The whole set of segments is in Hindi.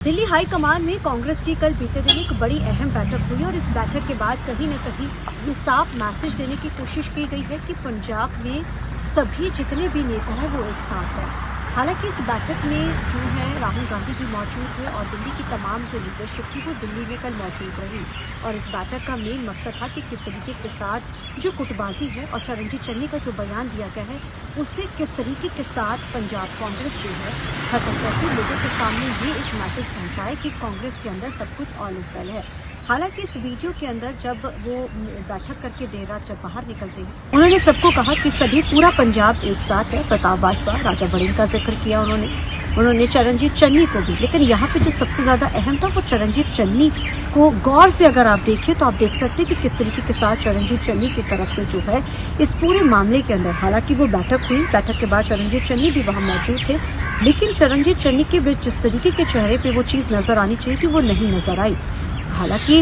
दिल्ली हाईकमान में कांग्रेस की कल बीते दिन एक बड़ी अहम बैठक हुई और इस बैठक के बाद कहीं न कहीं ये साफ मैसेज देने की कोशिश की गई है कि पंजाब में सभी जितने भी नेता हैं वो एक साथ हैं। हालांकि इस बैठक में जो है राहुल गांधी भी मौजूद थे और दिल्ली की तमाम जो लीडरशिप थी वो दिल्ली में कल मौजूद रही और इस बैठक का मेन मकसद था कि किस तरीके के साथ जो गुटबाजी है और चरणजीत चन्नी का जो बयान दिया गया है उससे किस तरीके के साथ पंजाब कांग्रेस जो है खत्म करके लोगों के सामने ये एक मैसेज पहुंचाए कि कांग्रेस के अंदर सब कुछ ऑल इज वेल है। हालांकि इस वीडियो के अंदर जब वो बैठक करके देर रात जब बाहर निकलते हैं उन्होंने सबको कहा कि सभी पूरा पंजाब एक साथ है। प्रताप बाजवा, राजा बड़ेल का जिक्र किया उन्होंने चरणजीत चन्नी को भी, लेकिन यहाँ पे जो सबसे ज्यादा अहम था वो चरणजीत चन्नी को गौर से अगर आप देखिए तो आप देख सकते हैं कि किस तरीके के साथ चरणजीत चन्नी की तरफ से जो है इस पूरे मामले के अंदर, हालांकि वो बैठक हुई, बैठक के बाद चरणजीत चन्नी भी वहां मौजूद थे, लेकिन चरणजीत चन्नी के बीच जिस तरीके के चेहरे पे वो चीज नजर आनी चाहिए थी वो नहीं नजर आई। हालांकि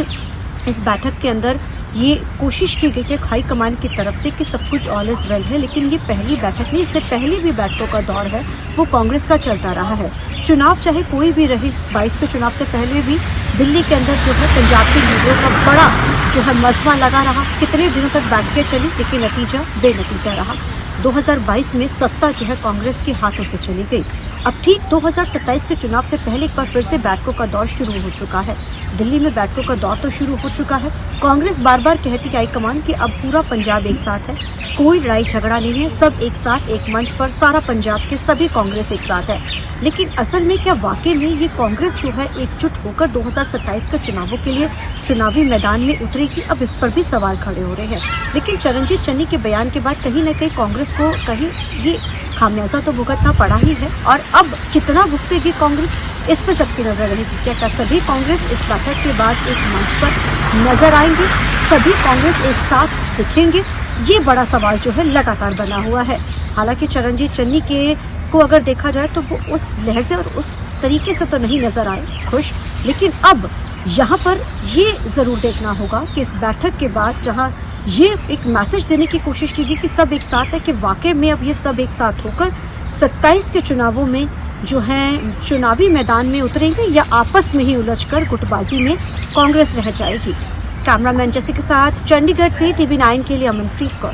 इस बैठक के अंदर ये कोशिश की गई है हाईकमान की तरफ से कि सब कुछ ऑल इज वेल है, लेकिन ये पहली बैठक नहीं, इससे पहले भी बैठकों का दौर है वो कांग्रेस का चलता रहा है। चुनाव चाहे कोई भी रहे, 22 के चुनाव से पहले भी दिल्ली के अंदर जो है पंजाब के लीडरों का बड़ा जो है मजमा लगा रहा, कितने दिनों तक बैठ के चली, लेकिन नतीजा बेनतीजा रहा। 2022 में सत्ता जो है कांग्रेस के हाथों से चली गई। अब ठीक 2027 के चुनाव से पहले एक बार फिर से बैठकों का दौर शुरू हो चुका है। दिल्ली में बैठकों का दौर तो शुरू हो चुका है। कांग्रेस बार बार कहती है हाईकमान कि अब पूरा पंजाब एक साथ है, कोई लड़ाई झगड़ा नहीं है, सब एक साथ एक मंच पर, सारा पंजाब के सभी कांग्रेस एक साथ है। लेकिन असल में क्या वाकई में ये कांग्रेस जो है एकजुट होकर 2027 के चुनावों के लिए चुनावी मैदान में उतरेगी? अब इस पर भी सवाल खड़े हो रहे हैं। लेकिन चरणजीत चन्नी के बयान के बाद कहीं न कहीं कांग्रेस को कहीं ये खामियाजा तो भुगतना पड़ा ही है और अब कितना भुगतेगी कांग्रेस, इस पर सबकी नजर रहेगी। क्या सभी कांग्रेस इस बैठक के बाद एक मंच पर नजर आएंगे, सभी कांग्रेस एक साथ दिखेंगे? ये बड़ा सवाल जो है लगातार बना हुआ है। हालांकि चरणजीत चन्नी को अगर देखा जाए तो वो उस लहजे और उस तरीके से तो नहीं नजर आए खुश, लेकिन अब यहाँ पर ये जरूर देखना होगा कि इस बैठक के बाद जहाँ ये एक मैसेज देने की कोशिश की गई कि सब एक साथ है, कि वाकई में अब ये सब एक साथ होकर 27 के चुनावों में जो है चुनावी मैदान में उतरेंगे या आपस में ही उलझकर गुटबाजी में कांग्रेस रह जाएगी। कैमरामैन जैसे के साथ चंडीगढ़ से TV9 के लिए अमनप्रीत कौर।